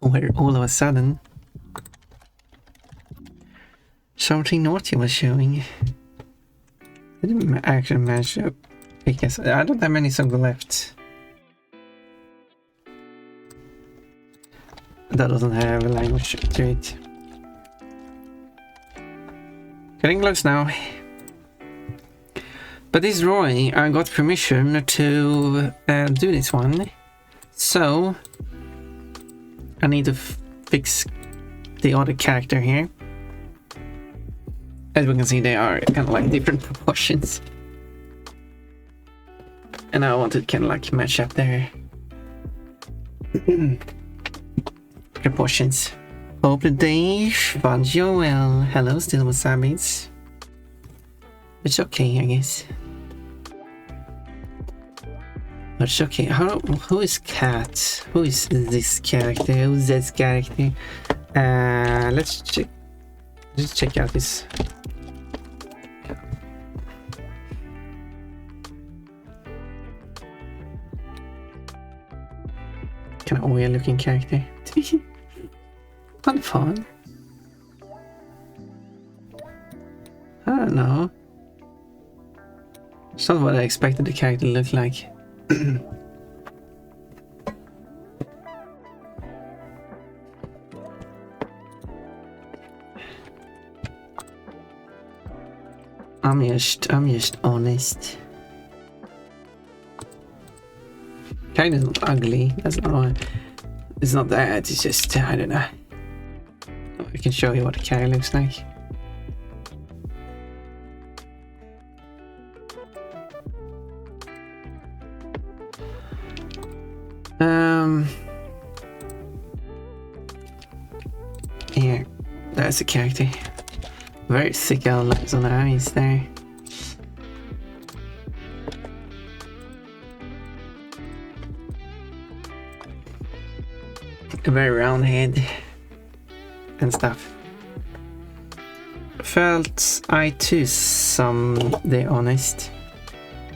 where all of a sudden something naughty was showing. I didn't actually manage to pick us. I don't have many songs left. That doesn't have a language to it. Getting close now. But this drawing, I got permission to do this one. So I need to fix the other character here. As we can see, they are kind of like different proportions. And I want to kind of like match up their proportions. Hope the day finds you well. Hello, still wasabi's. It's okay, I guess. It's okay. Who is Cat? Who is this character? Who's this character? Let's check. Let's check out this. Kind of weird looking character. Fun. I don't know. It's not what I expected the character to look like. I'm just honest. Character's not ugly. That's not why. It's not that. It's just I don't know. I can show you what the character looks like. Yeah, that's a character. Very thick outlines on the eyes there. A very round head and stuff. Felt I too someday honest.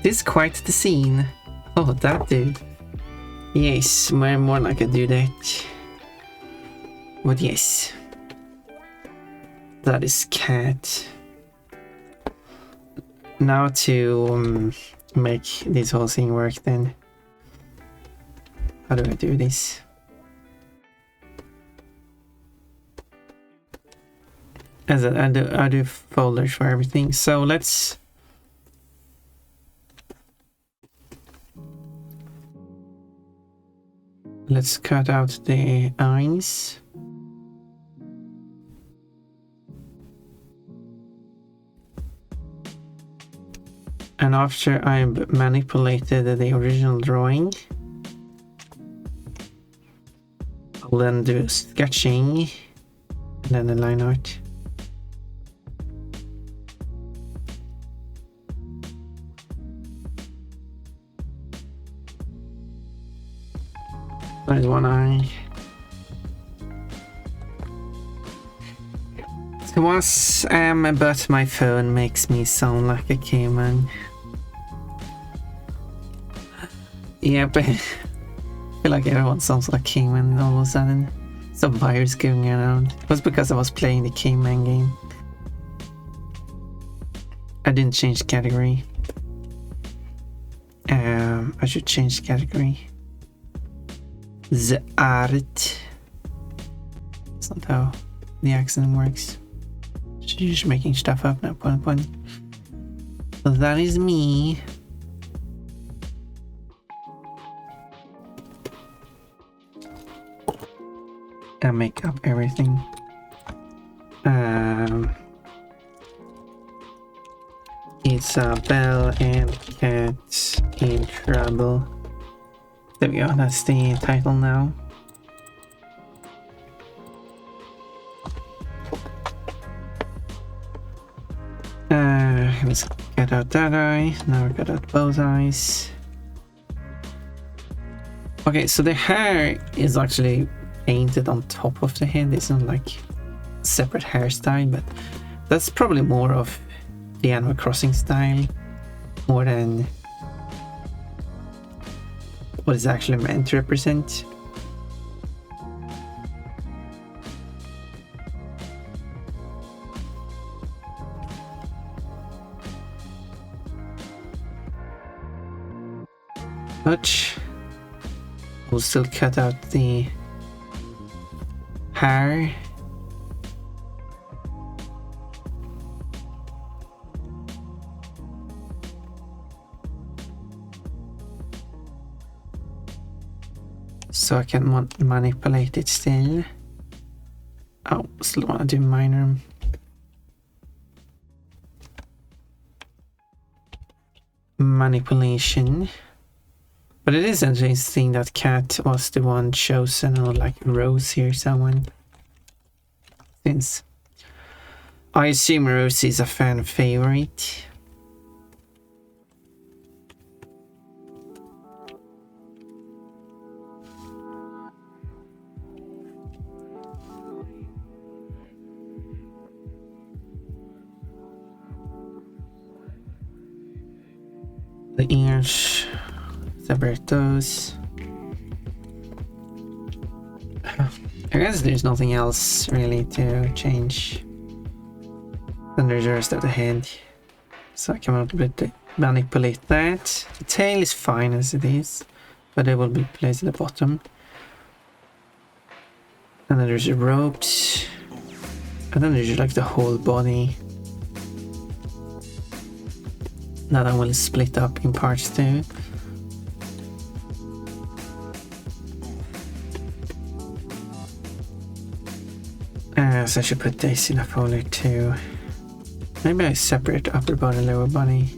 This is quite the scene. Oh, that dude. Yes, more like I do that. But yes. That is Cat. Now to make this whole thing work then. How do I do this? As I do folders for everything. So let's cut out the eyes. And after I've manipulated the original drawing, I'll then do sketching and then the line art. There's one eye. So once but my phone makes me sound like a caveman. Yep, I feel like everyone sounds like caveman all of a sudden. Some virus going around. It was because I was playing the caveman game. I didn't change category. I should change category. The art. That's not how the accent works. You're just making stuff up now, point. So that is me. I make up everything. Isabel and Cat in Trouble. There we go, that's the title now. Let's get out that eye. Now we got out both eyes. Okay, so the hair is actually painted on top of the head. It's not like separate hairstyle, but that's probably more of the Animal Crossing style more than what is actually meant to represent. But we'll still cut out the hair. So I can manipulate it still. Oh, still want to do minor. Manipulation. But it is interesting that Cat was the one chosen, or like Rose here, someone. Since I assume Rose is a fan favorite. The ears, separate those. I guess there's nothing else really to change. Then there's the rest of the head. So I can manipulate that. The tail is fine as it is, but it will be placed at the bottom. And then there's the ropes. And then there's like the whole body. Now that will split up in parts too. So I should put this in a folder too. Maybe I separate upper body, lower body.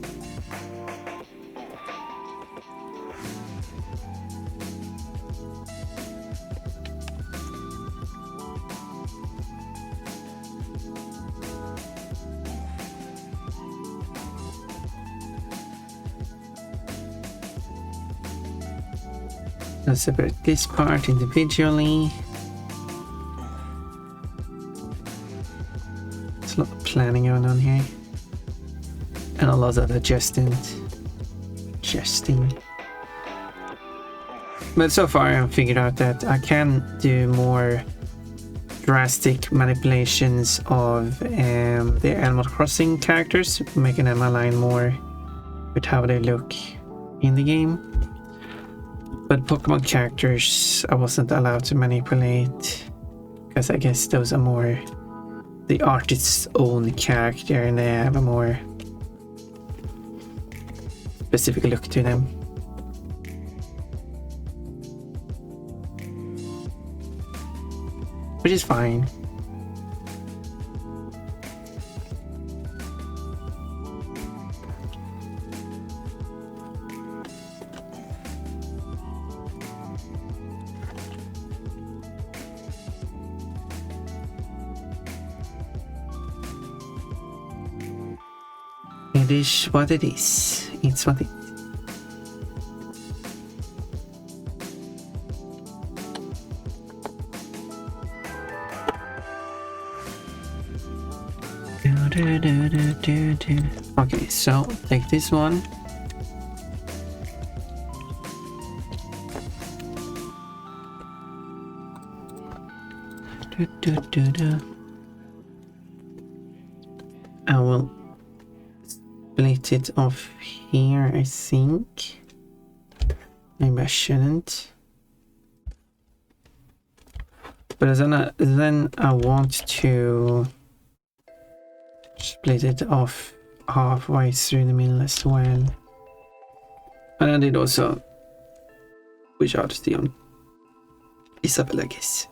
I'll separate this part individually. There's a lot of planning going on here. And a lot of adjusting. But so far I've figured out that I can do more drastic manipulations of the Animal Crossing characters, making them align more with how they look in the game. But Pokemon characters I wasn't allowed to manipulate, because I guess those are more the artist's own character and they have a more specific look to them. Which is fine. It is what it is. It's what it is. Okay, so take this one. I will split it off here, I think. Maybe I shouldn't. But then I want to split it off halfway through the middle as well. And I did also wish out the on Isabel, I guess.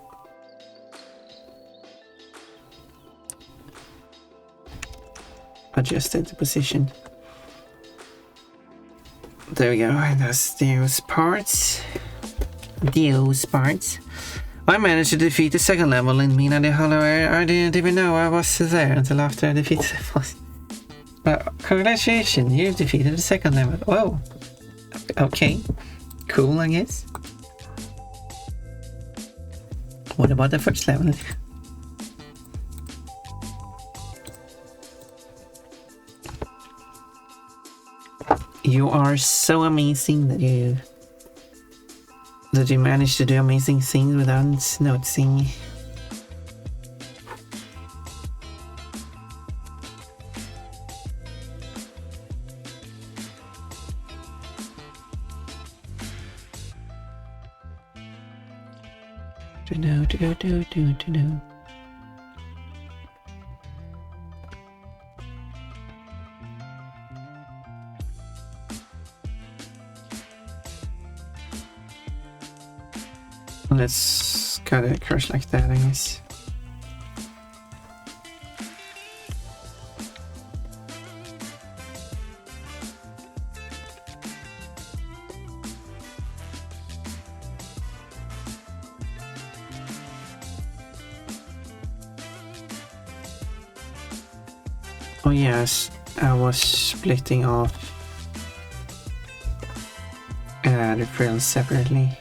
Adjusted the position. There we go, and that's those parts. I managed to defeat the second level in Mina de Hollow Air. I didn't even know I was there until after I defeated the boss. But congratulations, you defeated the second level. Whoa. Okay. Cool, I guess. What about the first level? You are so amazing that you managed to do amazing things without noticing. Let's cut it across like that, I guess. Oh yes, I was splitting off the frills separately.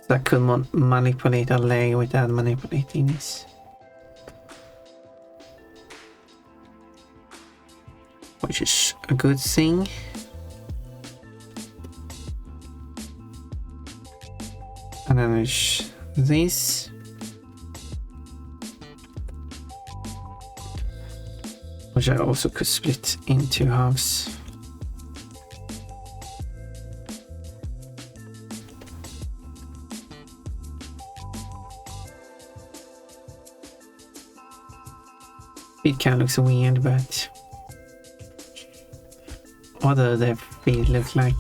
So I could manipulate a layer without manipulating this. Which is a good thing. And then there's this. Which I also could split into halves. It kind of looks weird, but what do their feet look like?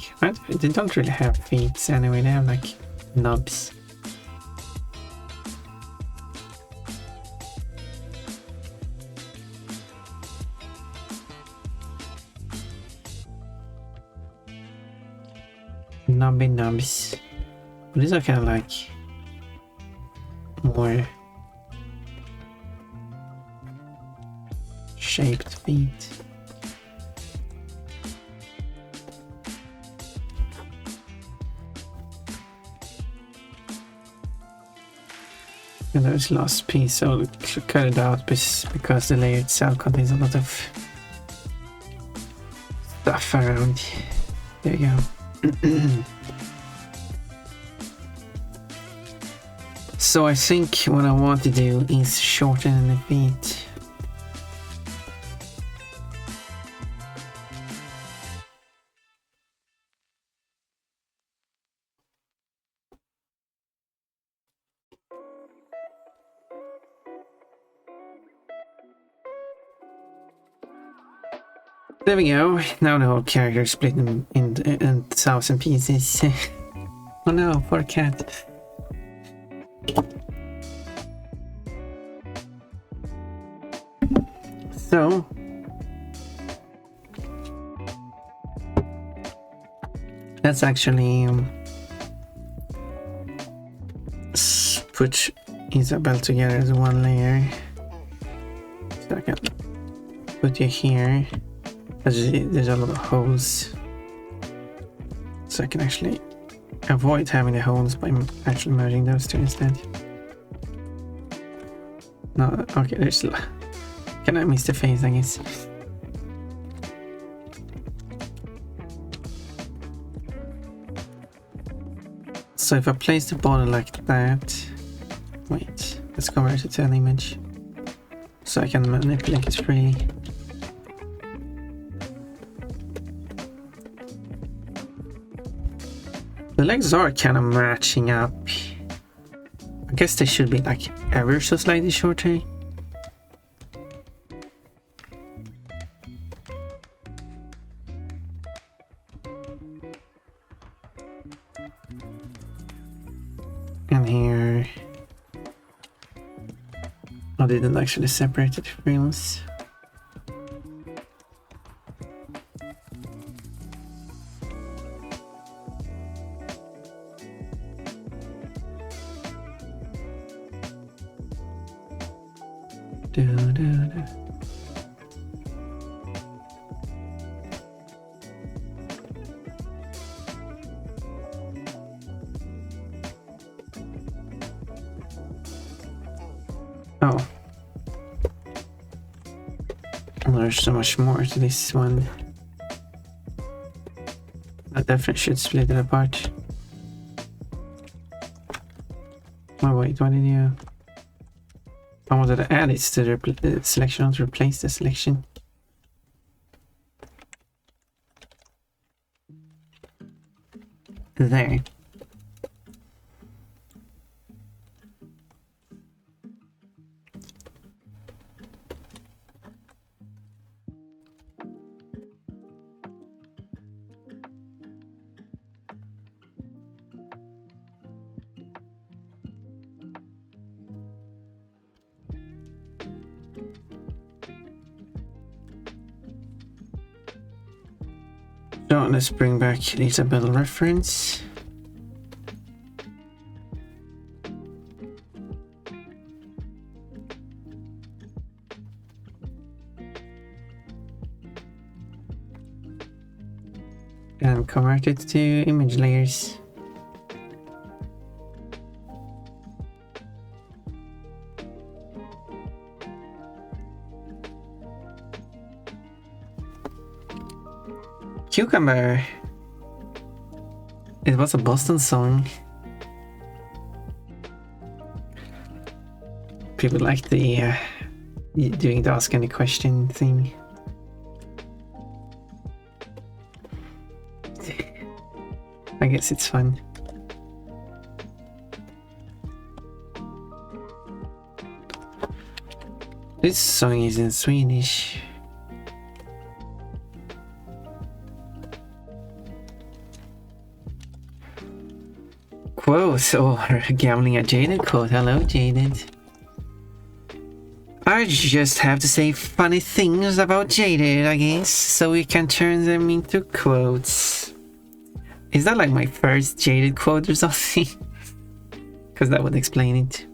They don't really have feet anyway, they have like knobs. Knobby knobs. But these are kind of like more shaped feet. And there's last piece, so I'll cut it out because the layer itself contains a lot of stuff around. There you go. So I think what I want to do is shorten the feet. There we go. Now the whole character is split in 1,000 pieces. Oh no, poor cat. So let's actually put Isabel together as one layer. So I can put you here. There's a lot of holes, so I can actually avoid having the holes by actually merging those two instead. No, okay, there's... Can I miss the face, I guess? So if I place the border like that... Wait, let's convert it to an image. So I can manipulate it freely. The legs are kind of matching up. I guess they should be like ever so slightly shorter. And here... I didn't actually separate the frills. Oh. There's so much more to this one. I definitely should split it apart. Oh wait, what did you... I wanted to add it to the selection, not replace the selection. There. let's bring back Isabel reference. And convert it to image layers. Cucumber. It was a Boston song. People like the doing the ask any question thing. I guess it's fun. This song is in Swedish. Quote or gambling at Jaded quote. Hello, Jaded. I just have to say funny things about Jaded, I guess, so we can turn them into quotes. Is that like my first Jaded quote or something? Because that would explain it.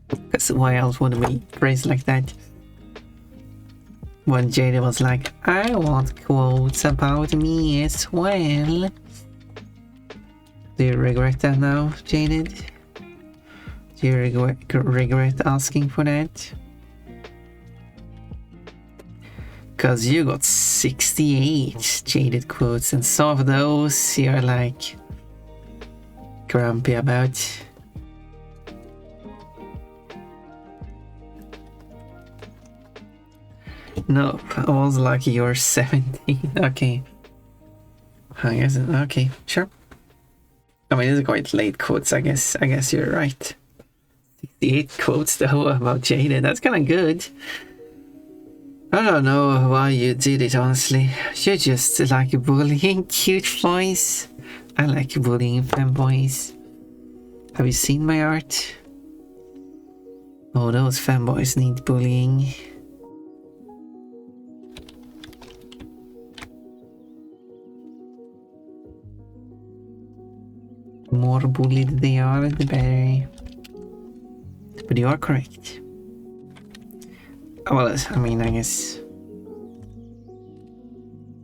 Because why else would we phrase like that? When Jaded was like, I want quotes about me as well. Do you regret that now, Jaded? Do you regret asking for that? Because you got 68 Jaded quotes, and some of those you're like grumpy about. No, I was like you're 17. Okay. I guess, okay, sure. I mean, these are quite late quotes, I guess. I guess you're right. 68 quotes though about Jaded. That's kind of good. I don't know why you did it, honestly. You're just like bullying cute boys. I like bullying fanboys. Have you seen my art? Oh, those fanboys need bullying. The more bullied they are, the better. But you are correct. Well, I mean, I guess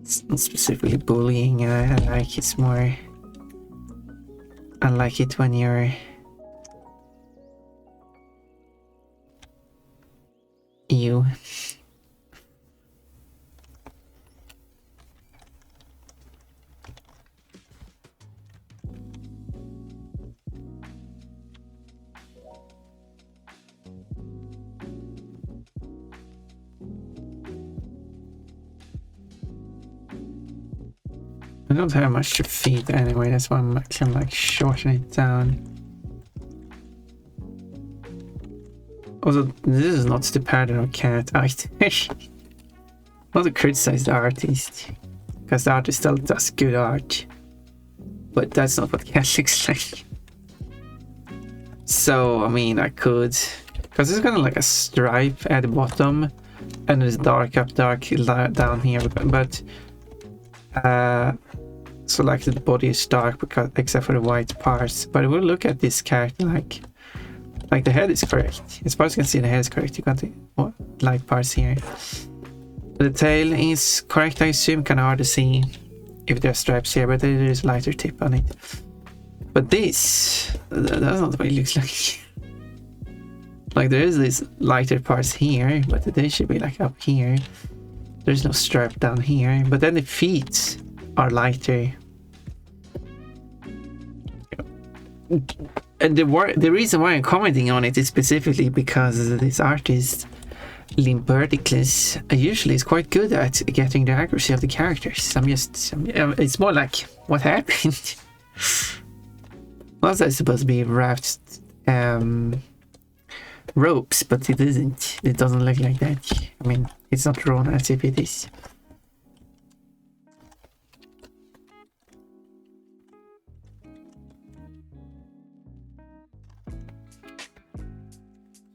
it's not specifically bullying. I like it's more. I like it when you're you. I don't have much to feed anyway, that's why I'm actually like shortening it down. Also, this is not the pattern of cat either. Not to criticize the artist, because the artist still does good art. But that's not what cat looks like. So, I mean, I could... Because it's kind of like a stripe at the bottom, and it's dark up, dark down here, but... so like the body is dark because except for the white parts, but we'll look at this character like the head is correct. As far as you can see, the head is correct. You got the light parts here. The tail is correct, I assume. Kind of hard to see if there are stripes here, but there is a lighter tip on it. But this, that's not what it looks like. Like there is these lighter parts here, but they should be like up here. There's no stripe down here, but then the feet are lighter. And the reason why I'm commenting on it is specifically because this artist, Limperticles, usually is quite good at getting the accuracy of the characters. It's more like, what happened? Was I supposed to be wrapped ropes, but it isn't. It doesn't look like that. I mean, it's not drawn as if it is.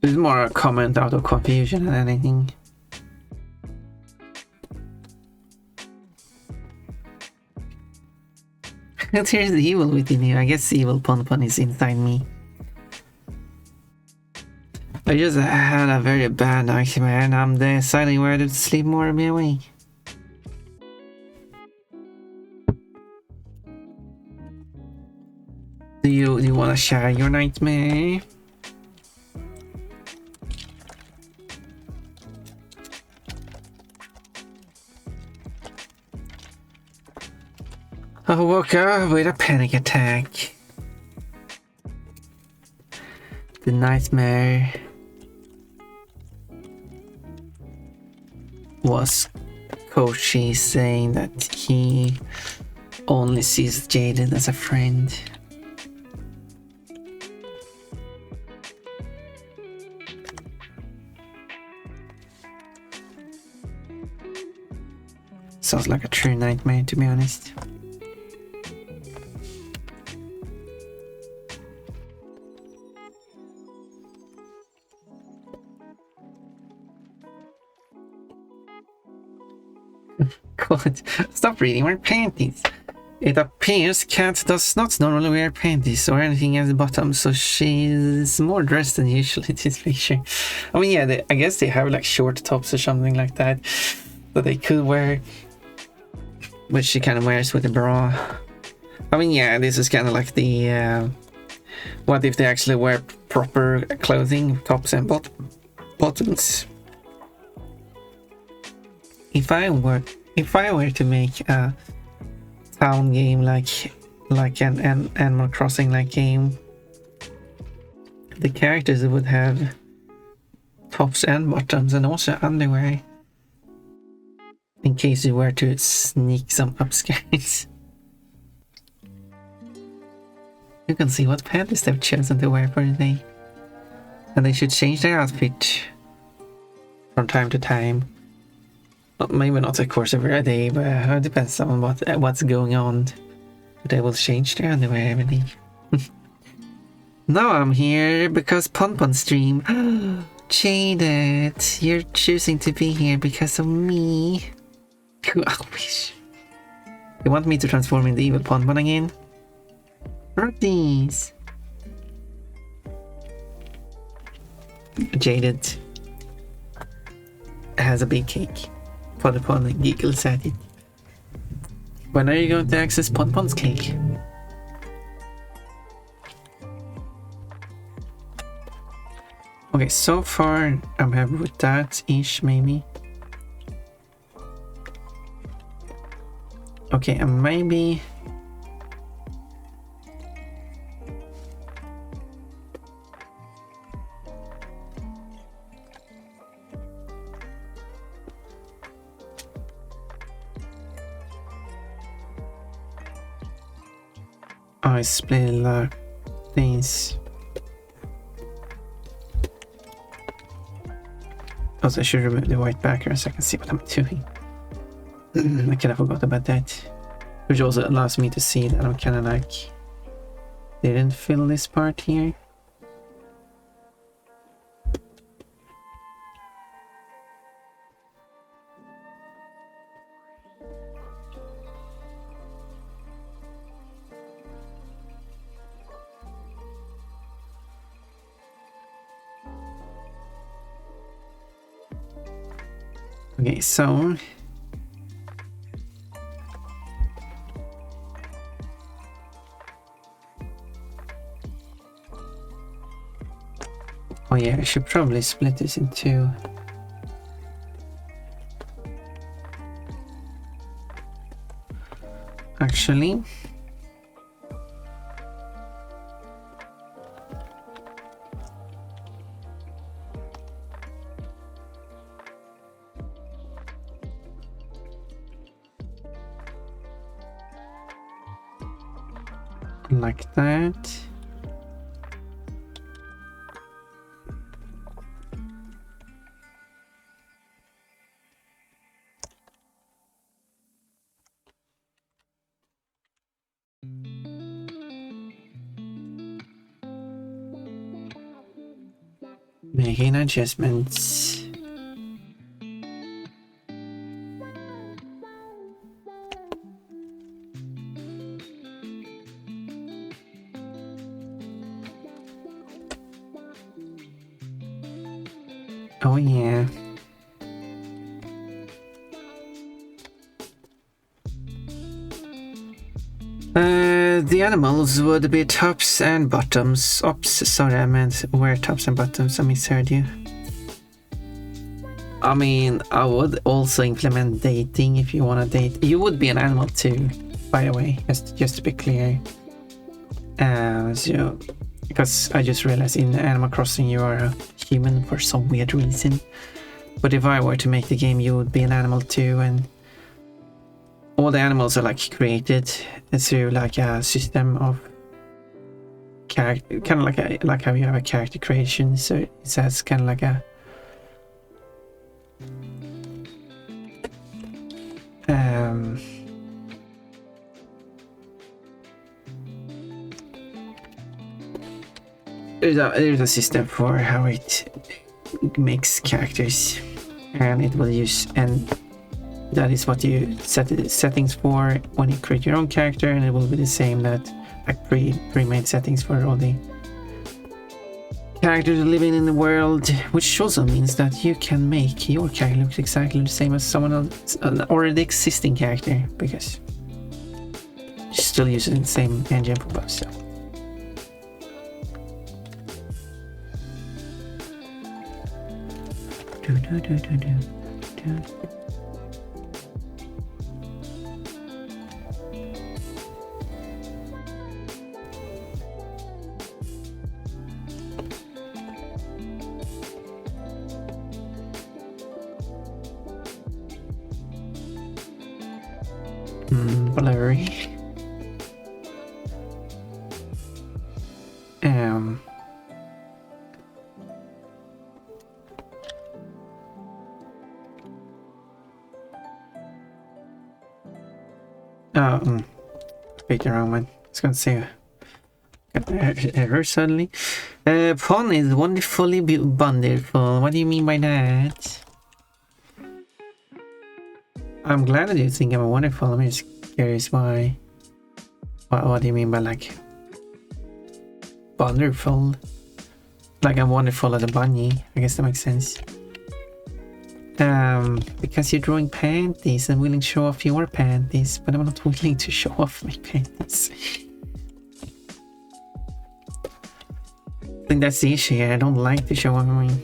It's more a comment out of confusion than anything. There's the evil within you. I guess evil Pon is inside me. I just had a very bad nightmare and I'm deciding whether to sleep more or be awake. Do you want to share your nightmare? I woke up with a panic attack. The nightmare was Kochi saying that he only sees Jaden as a friend. Sounds like a true nightmare, to be honest. God, stop reading my panties. It appears Cat does not normally wear panties or anything at the bottom, so she's more dressed than usual in this picture. I mean, yeah, I guess they have like short tops or something like that they could wear, which she kind of wears with a bra. I mean, yeah, this is kind of like the what if they actually wear proper clothing, tops and bottoms. If I were to make a town game like an Animal Crossing like game, the characters would have tops and bottoms and also underwear, in case you were to sneak some upskirts. You can see what panties they've chosen to wear for the day, and they should change their outfit from time to time. Well, maybe not, of course, every day, but it depends on what's going on. But they will change their underwear every day. Now I'm here because Pon stream. Jaded, you're choosing to be here because of me. I wish. You want me to transform into evil Pon again? Rotties. Jaded has a big cake. Pon giggles at it. When are you going to access Pon's cake? Okay, so far I'm happy with that-ish, maybe. Okay, and maybe... I split things. Also, I should remove the white background so I can see what I'm doing. I kind of forgot about that. Which also allows me to see that I'm kind of like... didn't fill this part here. Okay, so... oh yeah, I should probably split this in two. Actually... like that. Making adjustments. Oh yeah. The animals would be tops and bottoms. Oops, sorry, I meant were tops and bottoms. I misheard you. I mean, I would also implement dating if you want to date. You would be an animal too, by the way, just to be clear. So, because I just realized in Animal Crossing you are a human for some weird reason. But if I were to make the game, you would be an animal too, and all the animals are like created through like a system of character, kind of like how you have a character creation. So it says kind of like a there's a system for how it makes characters, and it will use, and that is what you set the settings for when you create your own character, and it will be the same that like pre-made settings for all the characters living in the world, which also means that you can make your character look exactly the same as someone else, an already existing character, because you're still using the same engine for both stuff. Blurry. Wait, the wrong one. I was gonna say got an error suddenly. Pond is wonderfully wonderful. What do you mean by that? I'm glad that you think I'm wonderful. I'm just curious why. What do you mean by like wonderful? Like I'm wonderful as a bunny. I guess that makes sense. Because you're drawing panties and willing to show off your panties, but I'm not willing to show off my panties. I think that's the issue here. I don't like to show off mine.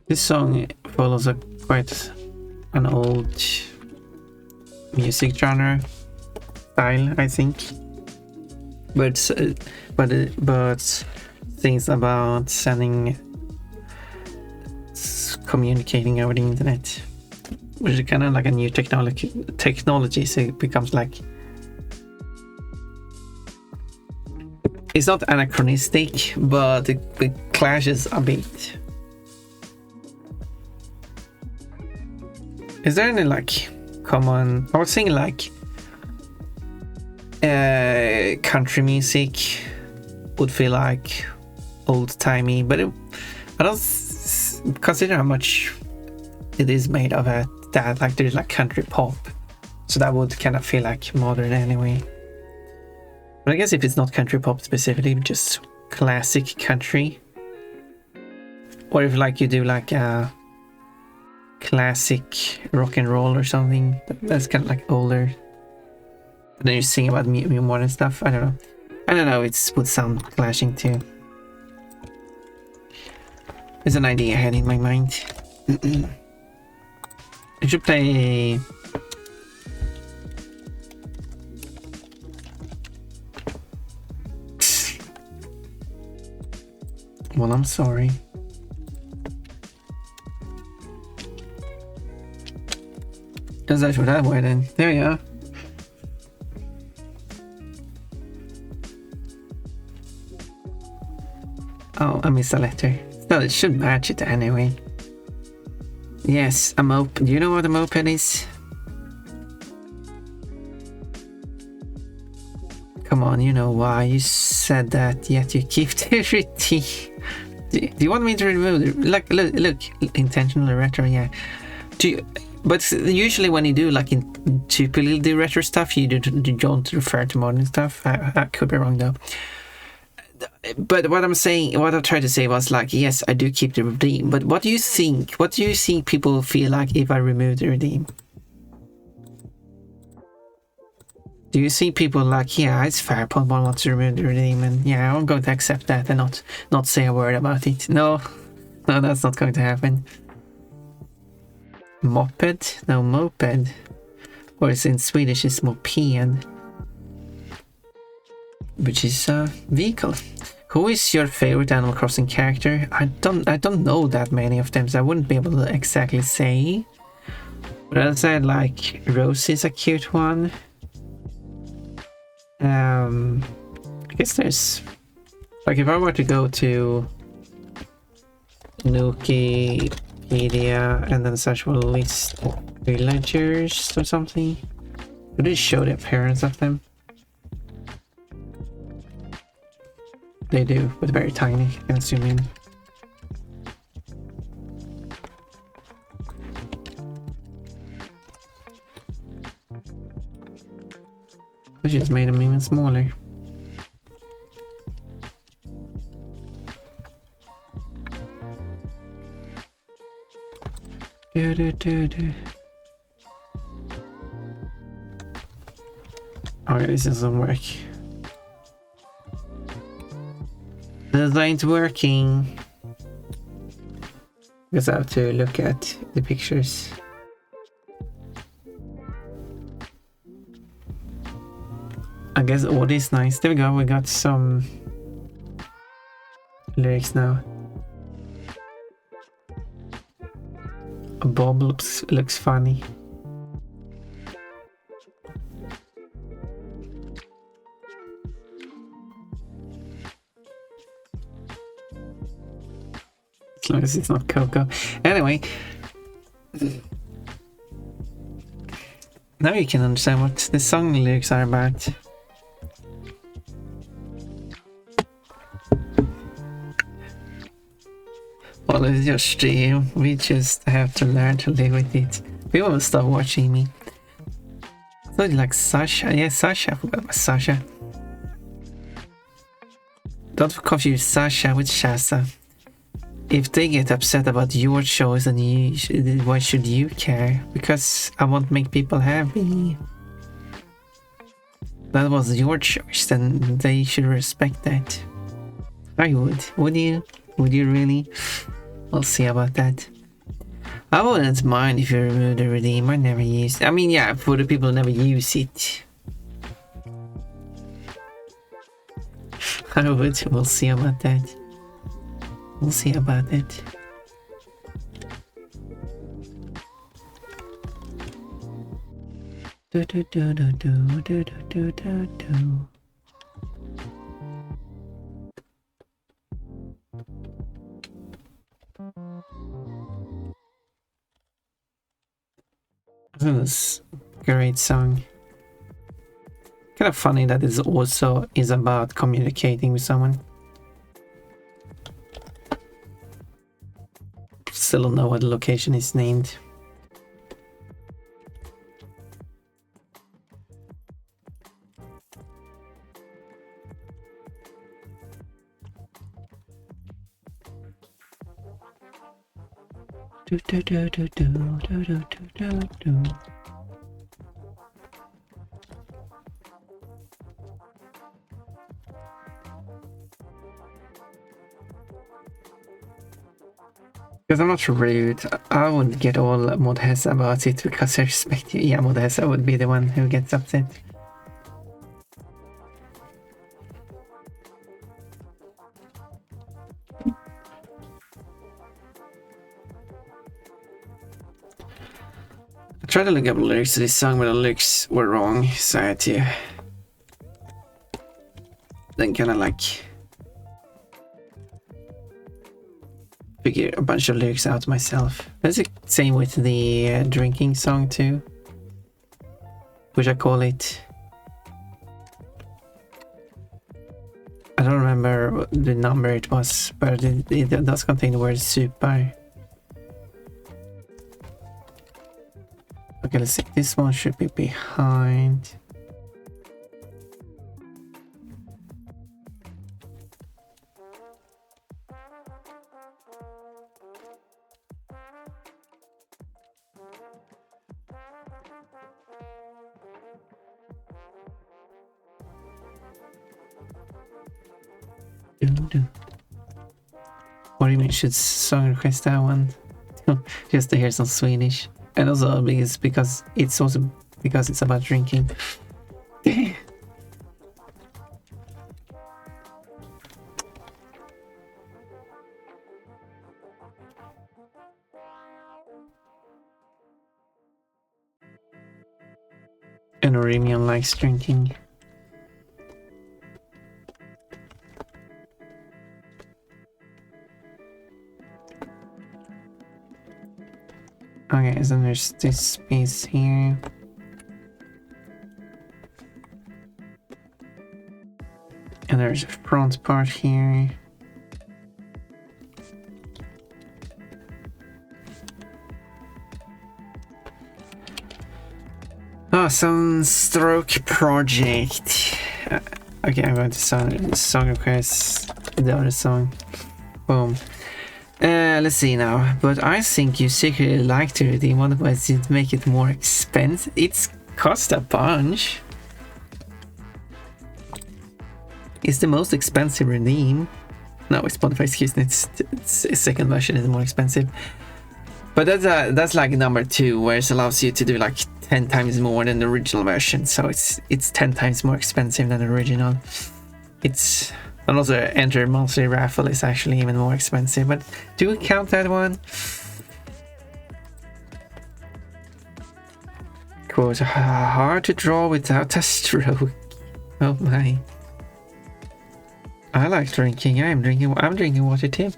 This song follows a quite an old music genre style, I think, but things about communicating over the internet, which is kind of like a new technology. So it becomes like, it's not anachronistic, but it clashes a bit. Is there any like common? I was thinking like country music would feel like old-timey, but I don't consider how much it is made of that. Like there's like country pop, so that would kind of feel like modern anyway. But I guess if it's not country pop specifically, just classic country, or if like you do like a classic rock and roll or something that's kind of like older, but then you sing about modern stuff. I don't know, it would sound clashing too. There's an idea I had in my mind. I should play well, I'm sorry. Does that show that way then? There you are. Oh, I missed a letter. No, it should match it anyway. Yes, a moped. Do you know what a moped is? Come on, you know why you said that, yet you keep the routine. Do you want me to remove it? Look, intentional retro, yeah. But usually when you do like in typically the retro stuff, you don't refer to modern stuff. I could be wrong though. But what I tried to say was like, yes, I do keep the redeem. But what do you think? What do you think people feel like if I remove the redeem? Do you see people like, yeah, it's fair, Pokemon wants to remove the redeem, and yeah, I'm going to accept that and not say a word about it? No, that's not going to happen. Moped? No, moped. Or it's in Swedish, it's moped, which is a vehicle. Who is your favorite Animal Crossing character? I don't know that many of them, so I wouldn't be able to exactly say. But I said like Rosie's a cute one. I guess there's like if I were to go to Nukipedia and then search for list villagers or something, would it show the appearance of them? They do, but very tiny. I can zoom in. I just made them even smaller. Okay, this doesn't work. This ain't working. Because I have to look at the pictures. I guess audio is nice. There we go, we got some lyrics now. Bob looks funny. As long as it's not Coco. Anyway. Now you can understand what the song lyrics are about. Well, it's your stream. We just have to learn to live with it. People will stop watching me. I thought you like Sasha. Yeah, Sasha. I forgot about Sasha. Don't confuse Sasha with Shasa. If they get upset about your choice, then why should you care? Because I won't make people happy. That was your choice, then they should respect that. I would. Would you? Would you really? We'll see about that. I wouldn't mind if you remove the redeem. I never use it. I mean, yeah, for the people who never use it. I would. We'll see about that. We'll see about it. Do do do do do do do do do. This great song. Kind of funny that it also is about communicating with someone. Still don't know what the location is named. Do do do do do do do do do. Because I'm not rude, I wouldn't get all Modhessa about it because I respect you. Yeah, Modhessa would be the one who gets upset. I tried to look up lyrics to this song, but the lyrics were wrong, so I had to then kind of like figure a bunch of lyrics out myself. That's the same with the drinking song too, which I call it I don't remember the number it was, but it does contain the word super. Okay, let's see. This one should be behind. What do you mean should song request that one? Just to hear some Swedish. And also because it's also because it's about drinking. And Remion likes drinking. Okay, so there's this space here. And there's a front part here. Oh, Sunstroke Project. Okay, I'm going to song request the other song. Boom. Let's see now. But I think you secretly like to redeem one way to make it more expensive. It's cost a bunch. It's the most expensive redeem. No, it's Spotify's case. It's a second version is more expensive. But that's like number 2, where it allows you to do like 10 times more than the original version. So it's 10 times more expensive than the original. And also enter monthly raffle is actually even more expensive. But do we count that one? Quote, hard to draw without a stroke. Oh my. I like drinking. I'm drinking water too.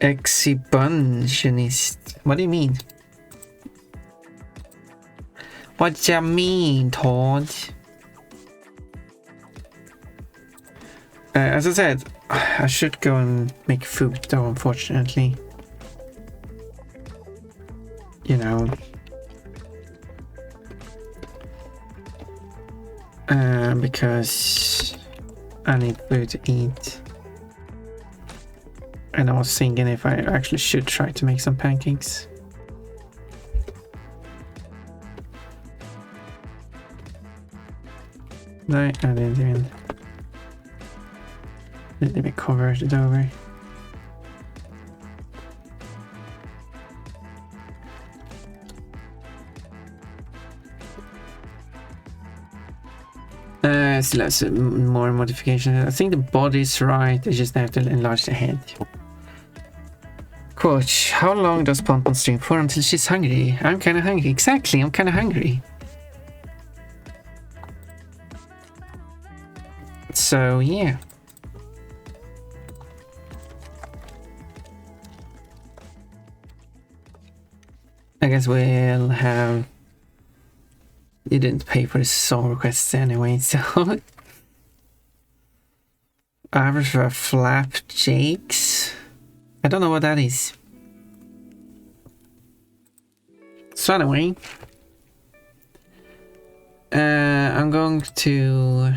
Exhibitionist. What do you mean? What do you mean, Todd? As I said, I should go and make food though, unfortunately. You know. Because I need food to eat. And I was thinking if I actually should try to make some pancakes. No, I didn't even convert it over. Still has more modification. I think the body's right. I just have to enlarge the head. Quote, how long does Pompon stream for until she's hungry? I'm kind of hungry. Exactly, I'm kind of hungry. So, yeah. I guess we'll have... You didn't pay for the song requests anyway, so... Average for flapjacks. I don't know what that is. So anyway... I'm going to...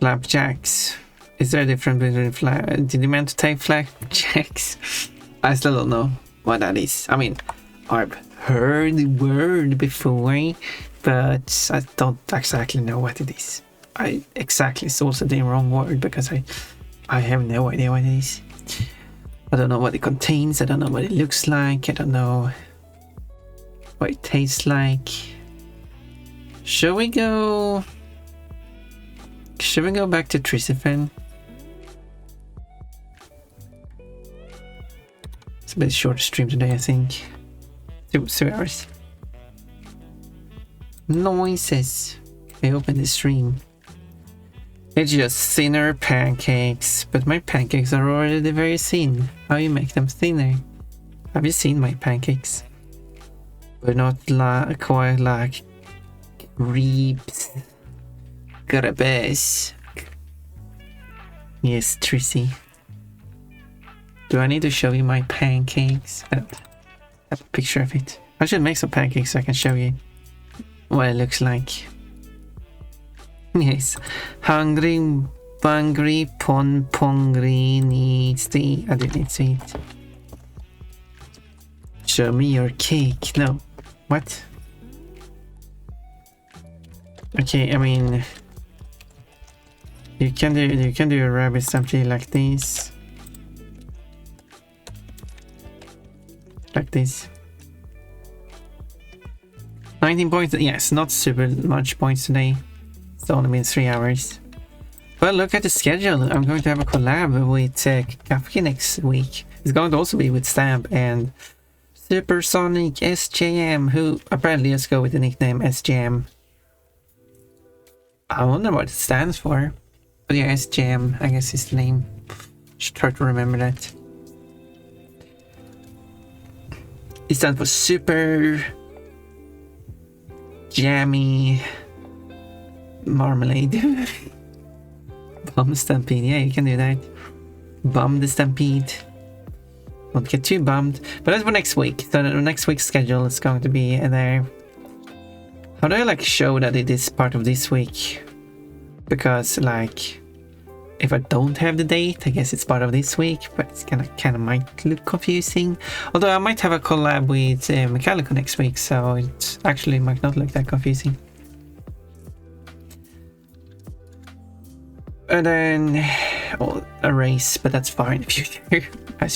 Flapjacks. Is there a difference between did you meant to take flapjacks? I still don't know what that is. I mean, I've heard the word before, but I don't exactly know what it is. I exactly saw the wrong word because I have no idea what it is. I don't know what it contains. I don't know what it looks like. I don't know what it tastes like. Shall we go back to Trisiphen? It's a bit shorter stream today, I think. 2 hours. Noises. I opened the stream. It's just thinner pancakes, but my pancakes are already very thin. How you make them thinner? Have you seen my pancakes? but not quite like grapes. Grapes. Yes, Trissy. Do I need to show you my pancakes? I don't have a picture of it. I should make some pancakes so I can show you what it looks like. Yes. Hungry, bungry, pongry needs to eat. I do need to eat. Show me your cake. No. What? Okay, I mean, you can do a rabbit stampede like this. Like this. 19 points. Yes, not super much points today. It's only been 3 hours. But look at the schedule. I'm going to have a collab with Kafki next week. It's going to also be with Stamp and Supersonic SJM, who apparently let's go with the nickname SJM. I wonder what it stands for. But yeah, SJM, I guess is the name. Should try to remember that. It stands for Super Jammy Marmalade. Bum Stampede, yeah, you can do that. Bum the Stampede. Don't get too bummed. But that's for next week. So the next week's schedule is going to be there. How do I like show that it is part of this week? Because like, if I don't have the date, I guess it's part of this week, but it's kind of might look confusing. Although I might have a collab with Metallica next week, so it actually might not look that confusing. And then a race, but that's far in the future, as